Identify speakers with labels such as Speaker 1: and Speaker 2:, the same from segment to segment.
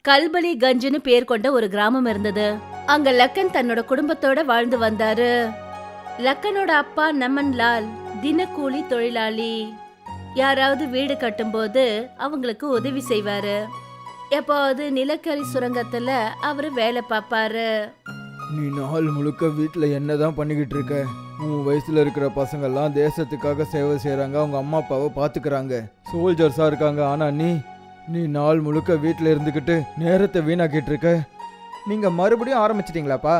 Speaker 1: கல்பலி கஞ்சுன்னு பேர் கொண்ட ஒரு கிராமம் இருந்தது. அங்க லக்கன் தன்னோட குடும்பத்தோட வாழ்ந்து வந்தாரு. லக்கனோட அப்பா நமன் லால் தினக்கூலி தொழிலாளி. யாராவது வீடு கட்டும்போது அவங்களுக்கு உதவி செய்வாரு. எப்போது நிலக்கரி சுரங்கத்துல அவரு வேலை பார்ப்பாரு.
Speaker 2: நீ நாள் முழுக்க வீட்டில் என்னதான் பண்ணிக்கிட்டு இருக்க? உன் வயசுல இருக்கிற பசங்கள்லாம் தேசத்துக்காக சேவை செய்கிறாங்க, அவங்க அம்மா அப்பாவை பார்த்துக்கிறாங்க, சோல்ஜர்ஸாக இருக்காங்க. ஆனால் நீ நாள் முழுக்க வீட்டில் இருந்துக்கிட்டு நேரத்தை வீணாக்கிட்டு இருக்க. நீங்கள் மறுபடியும் ஆரம்பிச்சிட்டிங்களாப்பா?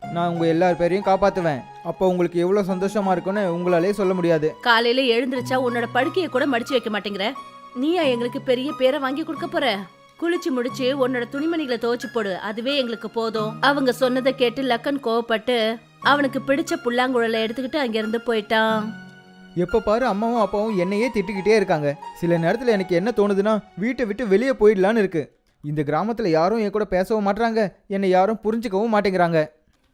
Speaker 2: நான் உங்கள் எல்லார் பேரையும் காப்பாற்றுவேன். அப்போ உங்களுக்கு எவ்வளோ சந்தோஷமாக இருக்குன்னு உங்களாலே சொல்ல முடியாது.
Speaker 1: காலையில எழுந்திருச்சா உன்னோட படுக்கையை கூட மடிச்சு வைக்க மாட்டேங்கிற. நீயா எங்களுக்கு பெரிய பேரை வாங்கி கொடுக்க போற? குளிச்சு முடிச்சு உன்னோட துணிமணிகளை துவைச்சு போடு, அதுவே எங்களுக்கு போதும். அவங்க சொன்னதை கேட்டு லக்கன் கோவப்பட்டு அவனுக்கு பிடிச்ச புல்லாங்குழலை எடுத்துக்கிட்டு அங்கிருந்து போயிட்டான்.
Speaker 2: எப்போ பாரு அம்மாவும் அப்பாவும் என்னையே திட்டிக்கிட்டே இருக்காங்க. சில நேரத்தில் எனக்கு என்ன தோணுதுன்னா வீட்டை விட்டு வெளியே போயிடலான்னு இருக்கு. இந்த கிராமத்தில் யாரும் என் கூட பேசவும் மாட்றாங்க, என்னை யாரும் புரிஞ்சுக்கவும் மாட்டேங்கிறாங்க.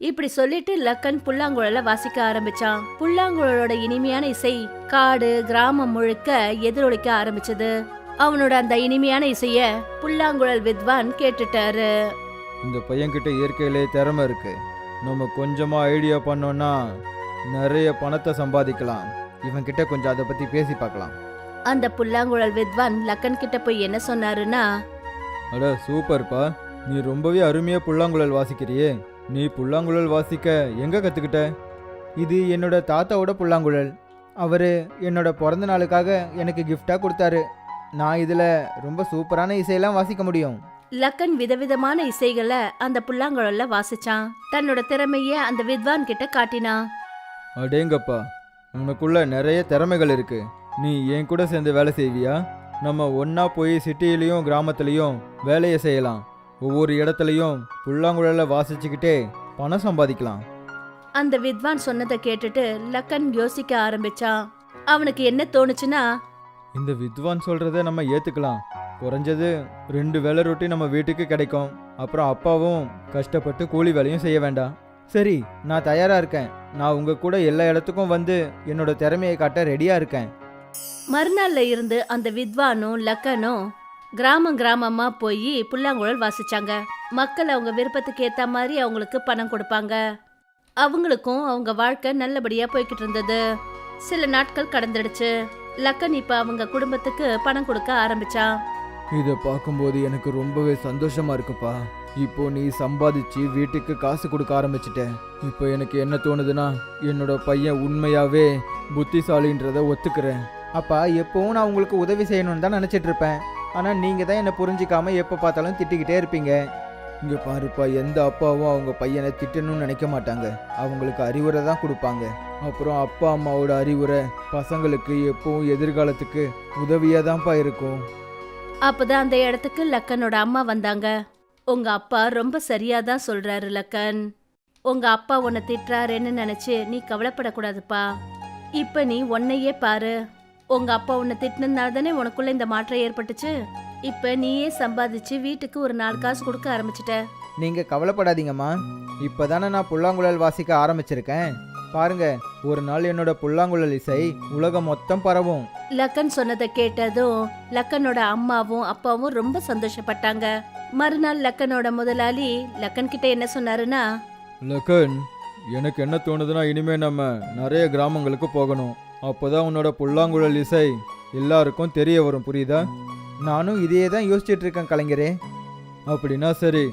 Speaker 1: இப்படி சொல்லிட்டு லக்கன் புல்லாங்குழல வாசிக்க ஆரம்பிச்சான். புல்லாங்குழலோட இனிமையான இசை காடு கிராமம் முழுக்க எதிரொலிக்க ஆரம்பிச்சது. அவனோட அந்த இனிமையான இசைய புல்லாங்குழல் வித்வான் கேட்டுட்டாரு.
Speaker 2: இந்த பையன்கிட்ட இயற்கையிலே திறமை இருக்கு. நம்ம கொஞ்சமா ஐடியா பண்ணோம்னா நிறைய பணத்தை சம்பாதிக்கலாம். இவன் கிட்ட கொஞ்சம் அதை பத்தி பேசி பார்க்கலாம்.
Speaker 1: அந்த புல்லாங்குழல் வித்வான் லக்கன் கிட்ட போய் என்ன சொன்னாருன்னா,
Speaker 2: அட சூப்பர்ப்பா, நீ ரொம்பவே அருமையா புல்லாங்குழல் வாசிக்கிறியே. நீ புல்லாங்குழல் வாசிக்க எங்க கத்துக்கிட்ட? இது என்னோட தாத்தாவோட புல்லாங்குழல். அவரு என்னோட பிறந்த நாளுக்காக எனக்கு கிஃப்டா கொடுத்தாரு. நான் இதுல ரொம்ப சூப்பரான இசையெல்லாம் வாசிக்க முடியும்.
Speaker 1: லக்கன் விதவிதமான இசைகளை அந்த புல்லாங்குழல்ல வாசிச்சான். தன்னோட திறமைய அந்த வித்வான் கிட்ட காட்டினான்.
Speaker 2: அடேங்கப்பா, உனக்குள்ள நிறைய திறமைகள் இருக்கு. நீ என் கூட சேர்ந்து வேலை செய்வியா? நம்ம ஒன்னா போய் சிட்டியிலையும் கிராமத்துலையும் வேலையை செய்யலாம். ஒவ்வொரு இடத்துலையும் புல்லாங்குழல வாசிச்சுக்கிட்டே பணம் சம்பாதிக்கலாம்.
Speaker 1: அந்த வித்வான் சொன்னதை கேட்டுட்டு லக்கன் யோசிக்க ஆரம்பிச்சான். அவனுக்கு என்ன தோணுச்சுன்னா,
Speaker 2: இந்த வித்வான் சொல்றத நம்ம ஏத்துக்கலாம். குறைஞ்சது 2 வேளை ரொட்டி நம்ம வீட்டுக்கு கிடைக்கும். அப்புறம் அப்பாவும் கஷ்டப்பட்டு கூலி வேலையும் செய்ய வேண்டாம். சரி, நான் தயாரா இருக்கேன். நான் உங்க கூட எல்லா இடத்துக்கும் வந்து என்னோட திறமையை காட்ட ரெடியா இருக்கேன்.
Speaker 1: மறுநாள்ல இருந்து அந்த வித்வானும் லக்கனும் கிராமமா போய் புல்லாங்குழல் வாசிச்சாங்க. மக்கள் அவங்க விருப்பத்துக்கு ஏத்த மாதிரி அவங்களுக்கு பணம் கொடுப்பாங்க. அவங்களுக்கும் அவங்க வாழ்க்கை நல்லபடியா போய்கிட்டு இருந்தது. சில நாட்கள் கடந்துடுச்சு. லக்கன் இப்ப அவங்க குடும்பத்துக்கு பணம் கொடுக்க ஆரம்பிச்சான்.
Speaker 2: இதை பார்க்கும்போது எனக்கு ரொம்பவே சந்தோஷமா இருக்குப்பா. இப்போ நீ சம்பாதிச்சு வீட்டுக்கு காசு கொடுக்க ஆரம்பிச்சிட்ட. இப்போ எனக்கு என்ன தோணுதுன்னா, என்னோட பையன் உண்மையாவே புத்திசாலின்றத ஒத்துக்கிறேன். அப்பா, எப்பவும் நான் உங்களுக்கு உதவி செய்யணும்னு தான் நினச்சிட்டு இருப்பேன். ஆனால் நீங்கள் தான் என்னை புரிஞ்சிக்காம எப்போ பார்த்தாலும் திட்டிக்கிட்டே இருப்பீங்க. இங்கே பாருப்பா, எந்த அப்பாவும் அவங்க பையனை திட்டணும்னு நினைக்க மாட்டாங்க. அவங்களுக்கு அறிவுரை தான் கொடுப்பாங்க. அப்புறம் அப்பா அம்மாவோட அறிவுரை பசங்களுக்கு எப்பவும் எதிர்காலத்துக்கு உதவியாக தான்ப்பா இருக்கும்.
Speaker 1: அப்பதான் அந்த இடத்துக்கு லக்கனோட அம்மா வந்தாங்க. உங்க அப்பா ரொம்ப சரியாதான் சொல்றாரு லக்கன். உங்க அப்பா உன்னை திட்டுறாருன்னு நினைச்சு நீ கவலைப்படக்கூடாதுப்பா. இப்ப நீ உன்னையே பாரு. உங்க அப்பா உன்னை திட்டினதுனால தானே உனக்குள்ள இந்த மாற்றம் ஏற்பட்டுச்சு. இப்ப நீயே சம்பாதிச்சு வீட்டுக்கு ஒரு 4 காசு கொடுக்க ஆரம்பிச்சிட்ட.
Speaker 2: நீங்க கவலைப்படாதீங்கம்மா. இப்பதானே நான் புல்லாங்குழல் வாசிக்க ஆரம்பிச்சிருக்கேன். பாருங்க, ஒரு நாள் என்னோட புல்லாங்குழல் இசை உலகம் மொத்தம் பரவும்.
Speaker 1: லக்கன் சொன்னதை கேட்டதும் லக்கனோட அம்மாவும் அப்பாவும் ரொம்ப சந்தோஷப்பட்டாங்க. மறுநாள் லக்கனோட முதலாளி லக்கன் கிட்ட என்ன சொன்னாருன்னா,
Speaker 2: லக்கன், எனக்கு என்ன தோணுதுன்னா, இனிமே நம்ம நிறைய கிராமங்களுக்கு போகணும். அப்போதான் உன்னோட புல்லாங்குழல் இசை எல்லாருக்கும் தெரிய வரும், புரியுதா? நானும் இதையே தான் யோசிச்சுட்டு இருக்கேன் கலைஞரே. அப்படின்னா சரி,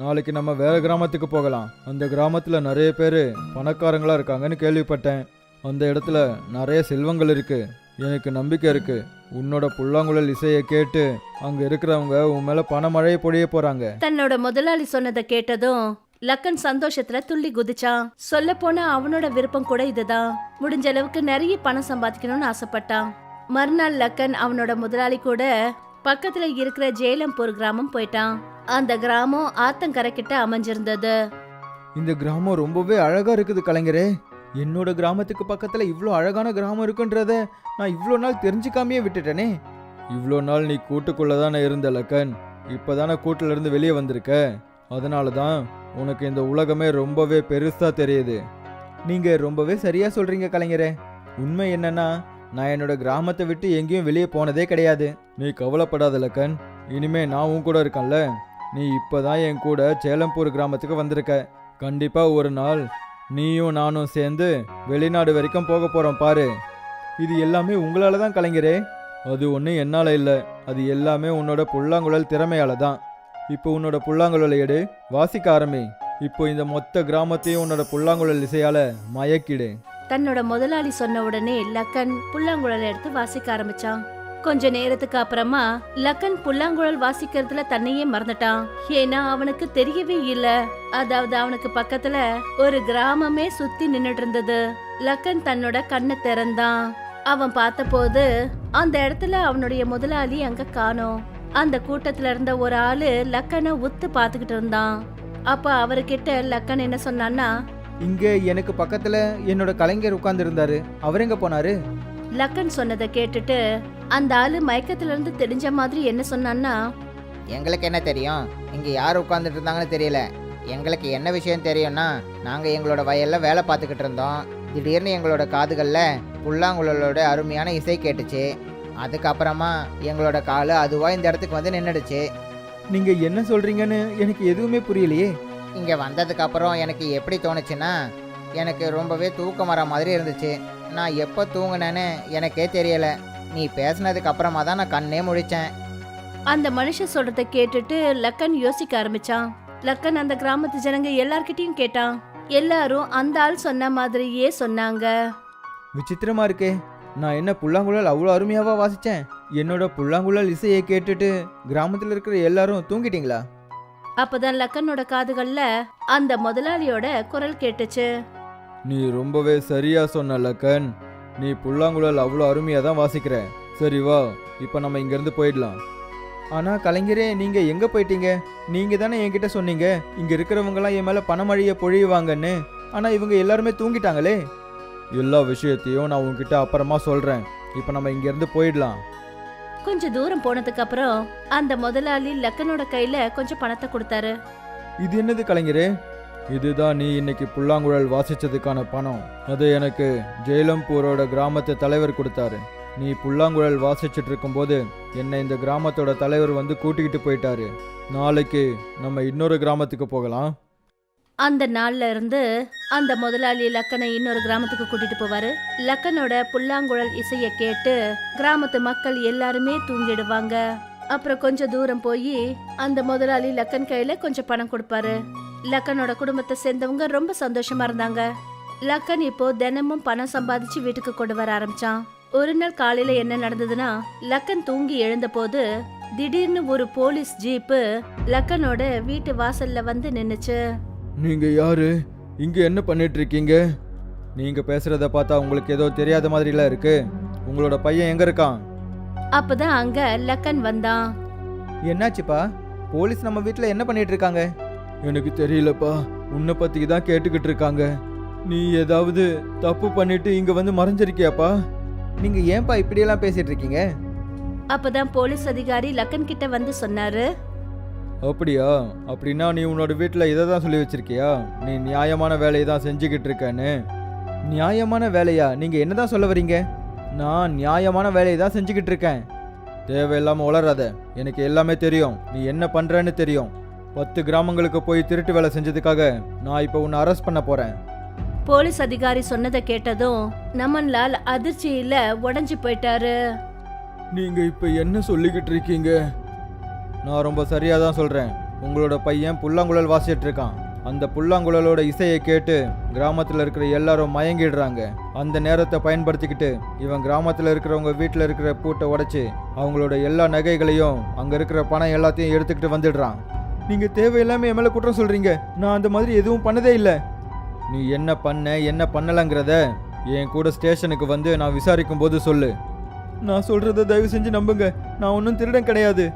Speaker 2: நாளைக்கு நம்ம வேற கிராமத்துக்கு போகலாம். அந்த கிராமத்தில் நிறைய பேர் பணக்காரங்களா இருக்காங்கன்னு கேள்விப்பட்டேன். அந்த இடத்துல நிறைய செல்வங்கள் இருக்கு. எனக்கு நம்பிக்கை இருக்கு, உன்னோட புல்லாங்குழல் இசையை கேட்டு அங்க இருக்கிறவங்க உன் மேல பணமழையை பொழிய போறாங்க.
Speaker 1: தன்னோட முதலாளி சொன்னதை கேட்டதும் லக்கன் சந்தோஷத்துல துள்ளி குதிச்சான். சொல்ல போனா அவனோட விருப்பம் கூட இதுதான். முடிஞ்ச அளவுக்கு நிறைய பணம் சம்பாதிக்கணும்னு ஆசைப்பட்டான். மறுநாள் லக்கன் அவனோட முதலாளி கூட பக்கத்துல இருக்கிற ஜேலம்பூர் கிராமம் போயிட்டான். அந்த கிராமம் ஆத்தங்கரை கிட்ட அமைஞ்சிருந்தது.
Speaker 2: இந்த கிராமம் ரொம்பவே அழகா இருக்குது கலைஞரே. என்னோட கிராமத்துக்கு பக்கத்துல இவ்வளோ அழகான கிராமம் இருக்குன்றத நான் இவ்வளோ நாள் தெரிஞ்சுக்காமையே விட்டுட்டேனே. இவ்வளோ நாள் நீ கூட்டுக்குள்ளதானே இருந்த லக்கன். இப்பதானே கூட்டுல இருந்து வெளியே வந்திருக்க. அதனால தான் உனக்கு இந்த உலகமே ரொம்பவே பெருசா தெரியுது. நீங்க ரொம்பவே சரியா சொல்றீங்க கலைஞரே. உண்மை என்னன்னா, நான் என்னோட கிராமத்தை விட்டு எங்கேயும் வெளியே போனதே கிடையாது. நீ கவலைப்படாத லக்கன், இனிமே நான் உன் கூட இருக்கேன்ல. நீ இப்பதான் என் கூட சேலம்பூர் கிராமத்துக்கு வந்திருக்க. கண்டிப்பா ஒரு நாள் நீயும் நானும் சேர்ந்து வெளிநாடு வரைக்கும் போக போறோம் பாரு. இது எல்லாமே உங்களால தான் கலைஞரே. அது ஒன்றும் என்னால இல்லை, அது எல்லாமே உன்னோட புல்லாங்குழல் திறமையால தான். இப்போ உன்னோட புல்லாங்குழலை எடு, வாசிக்க ஆரம்பி. இப்போ இந்த மொத்த கிராமத்தையும் உன்னோட புல்லாங்குழல் இசையால மயக்கிடு.
Speaker 1: தன்னோட முதலாளி சொன்ன உடனே லக்கன் புல்லாங்குழலை எடுத்து வாசிக்க ஆரம்பிச்சான். கொஞ்ச நேரத்துக்கு அப்புறமா லக்கன் புல்லாங்குழல் வாசிக்கிறதுல தன்னையே மறந்துட்டான். ஏன்னா அவனுக்கு தெரியவே இல்ல, அதாவது அவனுக்கு பக்கத்துல ஒரு கிராமமே சுத்தி நின்னுட்டு இருந்தது. லக்கன் தன்னோட கண்ணை திறந்தான். அவன் பார்த்தபோது அந்த இடத்துல அவனுடைய முதலாளி அங்க காணோம். அந்த கூட்டத்துல இருந்த ஒரு ஆளு லக்கனை உத்து பாத்துக்கிட்டு இருந்தான். அப்ப அவர்கிட்ட லக்கன் என்ன சொன்னான்னா,
Speaker 2: இங்க எனக்கு பக்கத்துல என்னோட கலைஞர் உட்கார்ந்து இருந்தாரு, அவர் எங்க போனாரு?
Speaker 1: லக்கன் சொன்னதை கேட்டுட்டு அந்த ஆளு மயக்கத்துல இருந்து தெரிஞ்ச மாதிரி என்ன சொன்னான்னா,
Speaker 3: எங்களுக்கு என்ன தெரியும், இங்கே யார் உட்காந்துட்டு இருந்தாங்கன்னு தெரியல. எங்களுக்கு என்ன விஷயம் தெரியும்னா, நாங்கள் எங்களோட வயலில் வேலை பார்த்துக்கிட்டு இருந்தோம். திடீர்னு எங்களோட காதுகளில் புல்லாங்குழலோட அருமையான இசை கேட்டுச்சு. அதுக்கப்புறமா எங்களோட காலு அதுவாக இந்த இடத்துக்கு வந்து நின்றுடுச்சு.
Speaker 2: நீங்க என்ன சொல்றீங்கன்னு எனக்கு எதுவுமே புரியலையே.
Speaker 3: இங்கே வந்ததுக்கப்புறம் எனக்கு எப்படி தோணுச்சுன்னா, எனக்கு ரொம்பவே தூக்கம் வர மாதிரி இருந்துச்சு. நான் எப்போ தூங்கினேன்னு எனக்கே தெரியலை. நீ பேசினதுக்கு அப்புறமா தான் நான் கண்ணே முழிச்சேன்.
Speaker 1: அந்த மனுஷன் சொல்றதை கேட்டுட்டு லக்கன் யோசிக்க ஆரம்பிச்சான். லக்கன் அந்த கிராமத்து ஜனங்க எல்லார்கிட்டயும் கேட்டான். எல்லாரும் அந்த ஆள் சொன்ன மாதிரியே சொன்னாங்க.
Speaker 2: விசித்திரமா இருக்கே, நான் என்ன புல்லாங்குழல் அவ்வளோ அருமையாவா வாசிச்சேன்? என்னோட புல்லாங்குழல் இசையை கேட்டுட்டு கிராமத்தில் இருக்கிற எல்லாரும் தூங்கிட்டீங்களா?
Speaker 1: அப்பதான் லக்கனோட காதுகள்ல அந்த முதலாளியோட குரல் கேட்டுச்சு.
Speaker 2: நீ ரொம்பவே சரியா சொன்ன லக்கன், நீ புல்லாங்குழல் அவ்வளோ அருமையாக தான் வாசிக்கிற. சரி வா, இப்போ நம்ம இங்கேருந்து போயிடலாம். ஆனால் கலைஞரே, நீங்கள் எங்கே போயிட்டீங்க? நீங்கள் தானே என்கிட்ட சொன்னீங்க இங்கே இருக்கிறவங்களாம் என் மேலே பணமழையை பொழியுவாங்கன்னு. ஆனால் இவங்க எல்லாருமே தூங்கிட்டாங்களே. எல்லா விஷயத்தையும் நான் உங்ககிட்ட அப்புறமா சொல்கிறேன். இப்போ நம்ம இங்கேருந்து போயிடலாம்.
Speaker 1: கொஞ்சம் தூரம் போனதுக்கு அப்புறம் அந்த முதலாளி லக்கனோட கையில கொஞ்சம் பணத்தை கொடுத்தாரு.
Speaker 2: இது என்னது கலைஞரே? இதுதான் நீ இன்னைக்கு புல்லாங்குழல் வாசிச்சதுக்கான பணம். அதை எனக்கு ஜெயலம்பூரோட கிராமத்து தலைவர் கொடுத்தாரு. நீ புல்லாங்குழல் வாசிச்சுட்டு இருக்கும்போது என்னை இந்த கிராமத்தோட தலைவர் வந்து கூட்டிக்கிட்டு போயிட்டாரு. நாளைக்கு நம்ம இன்னொரு கிராமத்துக்கு போகலாம்.
Speaker 1: அந்த நாள்ல இருந்து அந்த முதலாளி லக்கனை இன்னொரு கிராமத்துக்கு கூட்டிட்டு போவாரு. லக்கனோட புல்லாங்குழல் இசைய கேட்டு கிராமத்து மக்கள் எல்லாருமே தூங்கிடுவாங்க. அப்புறம் கொஞ்சம் தூரம் போய் அந்த முதலாளி லக்கன் கையில கொஞ்சம் பணம் கொடுப்பாரு. லக்கனோட குடும்பத்தை சேர்ந்தவங்க ரொம்ப சந்தோஷமா இருந்தாங்க. லக்கன் இப்போ தினமும் பணம் சம்பாதிச்சு வீட்டுக்கு கொண்டு வர ஆரம்பிச்சான். ஒரு நாள் காலையில என்ன நடந்ததுன்னா, லக்கன் தூங்கி எழுந்த போது திடீர்னு ஒரு போலீஸ் ஜீப்பு லக்கனோட வீட்டு வாசல்ல வந்து நின்னுச்சு.
Speaker 2: நீங்க யாரு? இங்க என்ன பண்ணிட்டு இருக்கீங்க? நீங்க பேசுறத பார்த்தா உங்களுக்கு ஏதோ தெரியாத மாதிரிலாம் இருக்கு. உங்களோட பையன் எங்க இருக்கான்?
Speaker 1: அப்பதான் அங்க லக்கன் வந்தான்.
Speaker 2: என்னாச்சுப்பா? போலீஸ் நம்ம வீட்டில் என்ன பண்ணிட்டு இருக்காங்க? எனக்கு தெரியலப்பா, உன்னை பத்தி தான் கேட்டுக்கிட்டு இருக்காங்க. நீ ஏதாவது தப்பு பண்ணிட்டு இங்க வந்து மறைஞ்சிருக்கியாப்பா? நீங்க ஏன்பா இப்படியெல்லாம் பேசிட்டு இருக்கீங்க?
Speaker 1: அப்பதான் போலீஸ் அதிகாரி லக்கன் கிட்ட வந்து சொன்னாரு.
Speaker 2: அப்படியா? அப்படின்னா நீ உன்னோட வீட்டில் இதை தான் சொல்லி வச்சிருக்கியா? நீ நியாயமான வேலையை தான் செஞ்சுக்கிட்டு இருக்கேன்னு. நியாயமான வேலையா? நீங்க என்னதான் சொல்ல வரீங்க? நான் நியாயமான வேலையை தான் செஞ்சுக்கிட்டு இருக்கேன். தேவையில்லாமல் உளராத. எனக்கு எல்லாமே தெரியும். நீ என்ன பண்றேன்னு தெரியும். 10 கிராமங்களுக்கு போய் திருட்டு வேலை செஞ்சதுக்காக நான் இப்போ உன்னை அரெஸ்ட் பண்ண போறேன்.
Speaker 1: போலீஸ் அதிகாரி சொன்னதை கேட்டதும் நமன்லால் அதிர்ச்சியில உடைஞ்சு போயிட்டாரு.
Speaker 2: நீங்க இப்போ என்ன சொல்லிக்கிட்டு இருக்கீங்க? நான் ரொம்ப சரியா தான் சொல்றேன். உங்களோட பையன் புல்லாங்குழல் வாசிட்டு இருக்கான். அந்த புல்லாங்குழலோட இசையை கேட்டு கிராமத்தில் இருக்கிற எல்லாரும் மயங்கிடுறாங்க. அந்த நேரத்தை பயன்படுத்திக்கிட்டு இவன் கிராமத்தில் இருக்கிறவங்க வீட்டில் இருக்கிற பூட்டை உடைச்சு அவங்களோட எல்லா நகைகளையும் அங்கே இருக்கிற பணம் எல்லாத்தையும் எடுத்துக்கிட்டு வந்துடுறான். நீங்கள் தேவையில்லாமல் என் மேலே குற்றம் சொல்கிறீங்க. நான் அந்த மாதிரி எதுவும் பண்ணதே இல்லை. நீ என்ன பண்ண என்ன பண்ணலைங்கிறத என் கூட ஸ்டேஷனுக்கு வந்து நான் விசாரிக்கும் போது சொல்லு. நான் சொல்கிறத தயவு செஞ்சு நம்புங்க. நான் ஒன்றும் திருடன் கிடையாது.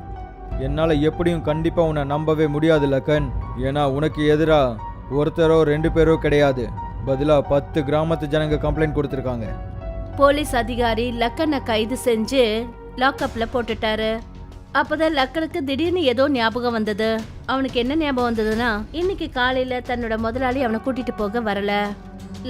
Speaker 2: என்னால் எப்படியும் கண்டிப்பாக உன்னை நம்பவே முடியாது லக்கன். ஏன்னா உனக்கு எதிராக ஒருத்தரோ 2 பேரோ கிடையாது. பதிலாக 10 கிராமத்து ஜனங்க கம்ப்ளைண்ட் கொடுத்துருக்காங்க.
Speaker 1: போலீஸ் அதிகாரி லக்கனை கைது செஞ்சு லாக்அப்ல போட்டுட்டாரு. அப்பதான் லக்கனுக்கு திடீர்னு ஏதோ ஞாபகம் வந்தது. அவனுக்கு என்ன ஞாபகம் வந்ததுன்னா, இன்னைக்கு காலையில தன்னோட முதலாளி அவனை கூட்டிட்டு போக வரல.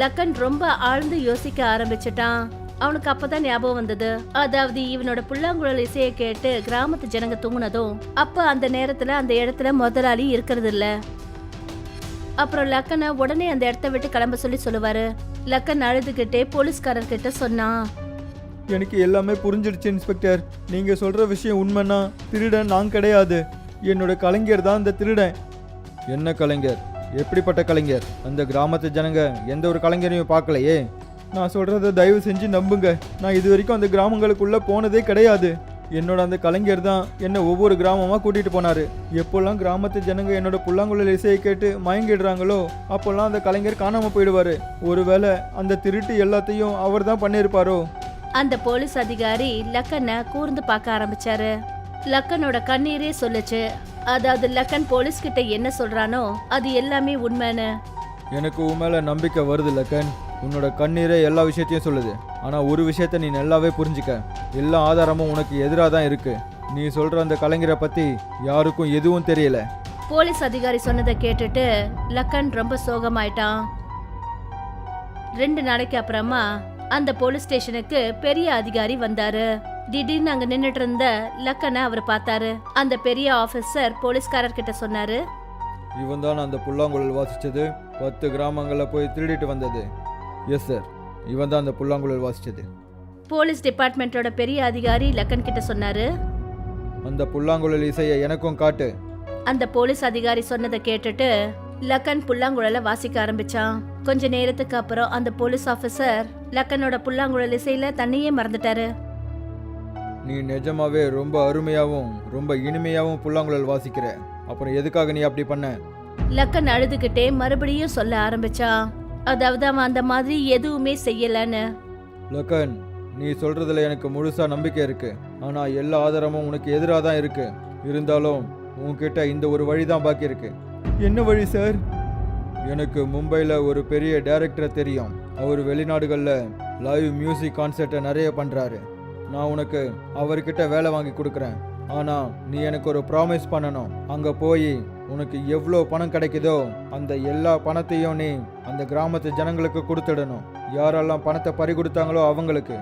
Speaker 1: லக்கன் ரொம்ப ஆழ்ந்து யோசிக்க ஆரம்பிச்சிட்டான். அவனுக்கு அப்பதான் ஞாபகம் வந்தது. அதாவது இவனோட புல்லாங்குழல் இசையை கேட்டு கிராமத்து ஜனங்க தூங்குனதும் அப்ப அந்த நேரத்துல அந்த இடத்துல முதலாளி இருக்கிறது இல்ல. அப்புறம் லக்கனை உடனே அந்த இடத்த விட்டு கிளம்ப சொல்லுவாரு. லக்கன் அழுதுகிட்டே போலீஸ்காரர்கிட்ட சொன்னான்.
Speaker 2: எனக்கு எல்லாமே புரிஞ்சிடுச்சு இன்ஸ்பெக்டர். நீங்க சொல்ற விஷயம் உண்மைன்னா திருடன் நான் கிடையாது, என்னோட கலைஞர் தான் இந்த திருடன். என்ன கலைஞர்? எப்படிப்பட்ட கலைஞர்? அந்த கிராமத்து ஜனங்க எந்த ஒரு கலைஞரையும் பார்க்கலையே. நான் சொல்றத தயவு செஞ்சு நம்புங்க. நான் இது வரைக்கும் அந்த கிராமங்களுக்குள்ள போனதே கிடையாது. என்னோட அந்த கலைஞர் தான் என்னை ஒவ்வொரு கிராமமா கூட்டிட்டு போனாரு. எப்போல்லாம் கிராமத்து ஜனங்க என்னோட புல்லாங்குழல் இசையை கேட்டு மயங்கிடுறாங்களோ அப்போல்லாம் அந்த கலைஞர் காணாம போயிடுவாரு. ஒருவேளை அந்த திருட்டு எல்லாத்தையும் அவர் தான் பண்ணியிருப்பாரோ?
Speaker 1: அந்த போலீஸ் அதிகாரி லக்கனை கூர்ந்து பார்க்க ஆரம்பிச்சாரு. லக்கனோட கண்ணீரே சொல்லுச்சு. அதாவது லக்கன் போலீஸ் கிட்ட என்ன சொல்றானோ அது எல்லாமே உண்மைன்னு.
Speaker 2: எனக்கு உன் மேல நம்பிக்கை வருது லக்கன். உன்னோட கண்ணீரே எல்லா விஷயத்தையும் சொல்லுது. ஆனா ஒரு விஷயத்த நீ நல்லாவே புரிஞ்சுக்க. எல்லா ஆதாரமும் உனக்கு எதிராக தான் இருக்கு. நீ சொல்ற அந்த கலைஞரை பத்தி யாருக்கும் எதுவும் தெரியல.
Speaker 1: போலீஸ் அதிகாரி சொன்னதை கேட்டுட்டு லக்கன் ரொம்ப சோகமாயிட்டான். 2 நாளைக்கு அப்புறமா அந்த போலீஸ் ஸ்டேஷனுக்கு பெரிய அதிகாரி வந்தாரு. திடீர்னு அங்க நின்னுட்டு இருந்த லக்கனை அவர் பார்த்தாரு. அந்த பெரிய ஆபீசர் போலீஸ்காரர்கிட்ட சொன்னாரு.
Speaker 2: இவன் தான் அந்த புல்லாங்குழல் வாசிச்சது, 10 கிராமங்களில் போய் திருடிட்டு வந்தது. எஸ் சார், இவன் தான் அந்த புல்லாங்குழல் வாசிச்சது.
Speaker 1: போலீஸ் டிபார்ட்மெண்டோட பெரிய அதிகாரி லக்கன் கிட்ட சொன்னாரு.
Speaker 2: அந்த புல்லாங்குழல் இசையை எனக்கும் காட்டு.
Speaker 1: அந்த போலீஸ் அதிகாரி சொன்னதை கேட்டுட்டு லக்கன் புல்லாங்குழல வாசிக்க ஆரம்பிச்சான். கொஞ்ச நேரத்துக்கு அப்புறம் அந்த போலீஸ் ஆபீசர் லக்கனோட புல்லாங்குழல் இசையில தன்னையே மறந்துட்டாரு.
Speaker 2: நீ நிஜமாவே ரொம்ப அருமையாவும் ரொம்ப இனிமையாவும் புல்லாங்குழல் வாசிக்கிற. அப்புறம் எதுக்காக நீ அப்படி பண்ண?
Speaker 1: லக்கன் அழுதுகிட்டே மறுபடியும் சொல்ல ஆரம்பிச்சான். அதாவது அவன் அந்த மாதிரி எதுவுமே செய்யலன்னு.
Speaker 2: லக்கன், நீ சொல்றதுல எனக்கு முழுசா நம்பிக்கை இருக்கு. ஆனா எல்லா ஆதாரமும் உனக்கு எதிராக தான் இருக்கு. இருந்தாலும் உன்கிட்ட இந்த ஒரு வழி தான் பாக்கி இருக்கு. என்ன வழி சார்? எனக்கு மும்பையில் ஒரு பெரிய டைரக்டரை தெரியும். அவர் வெளிநாடுகளில் லைவ் மியூசிக் கான்சர்ட்டை நிறைய பண்ணுறாரு. நான் உனக்கு அவர்கிட்ட வேலை வாங்கி கொடுக்குறேன். ஆனால் நீ எனக்கு ஒரு ப்ராமிஸ் பண்ணணும். அங்கே போய் உனக்கு எவ்வளோ பணம் கிடைக்குதோ அந்த எல்லா பணத்தையும் நீ அந்த கிராமத்து ஜனங்களுக்கு கொடுத்துடணும். யாரெல்லாம் பணத்தை பறி கொடுத்தாங்களோ அவங்களுக்கு.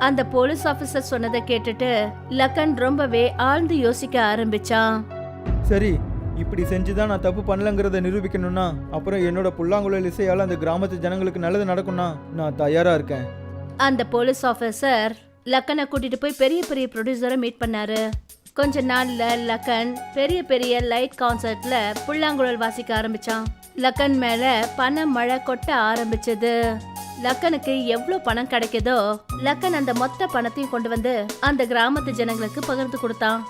Speaker 1: அந்த போலீஸ் ஆபீசர் சொன்னதை கேட்டுட்டு லக்கன் ரொம்பவே ஆழ்ந்து யோசிக்க ஆரம்பிச்சான்.
Speaker 2: சரி, இப்படி செஞ்சுதான் நான் தப்பு பண்ணலங்கிறத நிரூபிக்கணும்னா அப்புறம் என்னோட புல்லாங்குழல் இசையால் அந்த கிராமத்து ஜனங்களுக்கு நல்லது நடக்கும்னா நான் தயாரா இருக்கேன்.
Speaker 1: அந்த போலீஸ் ஆபீசர் லக்கனை கூட்டிட்டு போய் பெரிய பெரிய ப்ரொடியூசரை மீட் பண்ணாரு. கொஞ்ச நாள்ல லக்கன் பெரிய பெரிய லைட் கான்சர்ட்ல புல்லாங்குழல் வாசிக்க ஆரம்பிச்சான். லக்கன் மேல பண மழை கொட்ட ஆரம்பிச்சது. லக்கனுக்கு எவ்வளவு பணம் கிடைக்குதோ லக்கன் அந்த மொத்த பணத்தையும் கொண்டு வந்து அந்த கிராமத்து ஜனங்களுக்கு பகிர்ந்து கொடுத்தான்.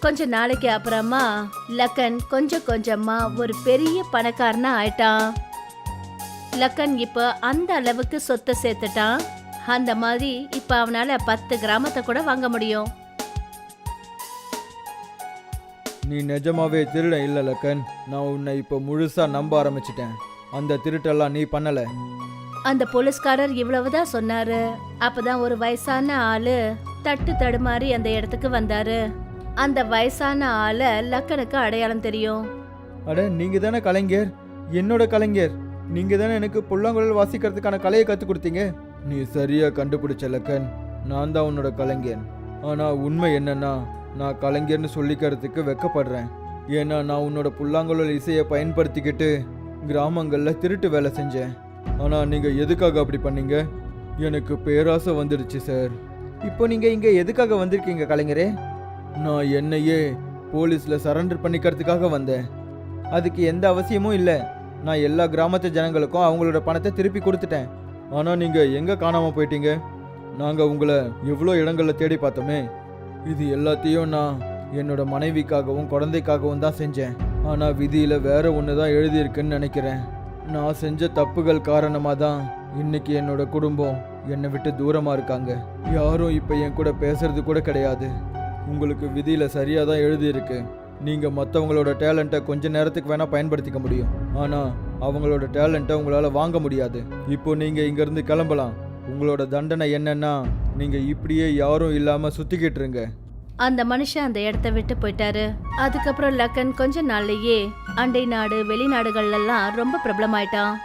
Speaker 1: கொஞ்ச நாளைக்கு அப்புறமா லக்கன் கொஞ்சம் கொஞ்சமா ஒரு பெரிய பணக்காரனா ஆயிட்டான். லக்கன் இப்ப அந்த அளவுக்கு சொத்தை சேர்த்துட்டான். அந்த மாதிரி இப்ப அவனால 10 கிராமத்தை கூட வாங்க முடியும்.
Speaker 2: நீ நிஜமாவே திருடன் இல்லை லக்கன். நான் உன்னை இப்போ முழுசா நம்ப ஆரம்பிச்சிட்டேன். அந்த திருட்டெல்லாம் நீ பண்ணல.
Speaker 1: அந்த போலீஸ்காரர் இவ்வளவுதான் சொன்னாரு. அப்பதான் ஒரு வயசான ஆளு தட்டு தடுமாறி அந்த இடத்துக்கு வந்தாரு. அந்த வயசான ஆளை லக்கனுக்கு அடையாளம் தெரியும்.
Speaker 2: அட, நீங்க தானே கலைஞர், என்னோட கலைஞர். நீங்க தானே எனக்கு புல்லாங்குழல் வாசிக்கிறதுக்கான கலையை கற்றுக் கொடுத்தீங்க. நீ சரியா கண்டுபிடிச்ச லக்கன், நான் தான் உன்னோட கலைஞர். ஆனா உண்மை என்னன்னா நான் கலைஞர்னு சொல்லிக்கிறதுக்கு வெக்கப்படுறேன். ஏன்னா நான் உன்னோட புல்லாங்குழல் இசையை பயன்படுத்திக்கிட்டு கிராமங்களில் திருட்டு வேலை செஞ்சேன். ஆனா நீங்க எதுக்காக அப்படி பண்ணீங்க? எனக்கு பேராசை வந்துடுச்சு சார். இப்போ நீங்க இங்க எதுக்காக வந்திருக்கீங்க கலைஞரே? நான் என்னையே போலீஸில் சரண்டர் பண்ணிக்கிறதுக்காக வந்தேன். அதுக்கு எந்த அவசியமும் இல்லை. நான் எல்லா கிராமத்து ஜனங்களுக்கும் அவங்களோட பணத்தை திருப்பி கொடுத்துட்டேன். ஆனால் நீங்கள் எங்கே காணாமல் போயிட்டீங்க? நாங்கள் உங்களை எவ்வளோ இடங்களில் தேடி பார்த்தோமே. இது எல்லாத்தையும் நான் என்னோட மனைவிக்காகவும் குழந்தைக்காகவும் தான் செஞ்சேன். ஆனால் விதியில் வேற ஒன்று தான் எழுதியிருக்குன்னு நினைக்கிறேன். நான் செஞ்ச தப்புகள் காரணமாக தான் இன்னைக்கு என்னோட குடும்பம் என்னை விட்டு தூரமாக இருக்காங்க. யாரும் இப்போ என் கூட பேசுறது கூட கிடையாது. உங்களுக்கு விதியில் சரியாக தான் எழுதியிருக்கு. நீங்கள் மற்றவங்களோட டேலண்ட்டை கொஞ்ச நேரத்துக்கு வேணால் பயன்படுத்திக்க முடியும். ஆனால் அவங்களோட டேலண்ட்டை உங்களால் வாங்க முடியாது. இப்போ நீங்கள் இங்கேருந்து கிளம்பலாம். உங்களோட தண்டனை என்னன்னா நீங்கள் இப்படியே யாரும் இல்லாமல் சுற்றிக்கிட்டு இருங்க.
Speaker 1: அந்த மனுஷன் அந்த இடத்த விட்டு போயிட்டாரு. அதுக்கப்புறம் லக்கன் கொஞ்ச நாள்லயே அண்டை நாடு வெளிநாடுகள்லாம் ரொம்ப பிரபலமாயிட்டான்.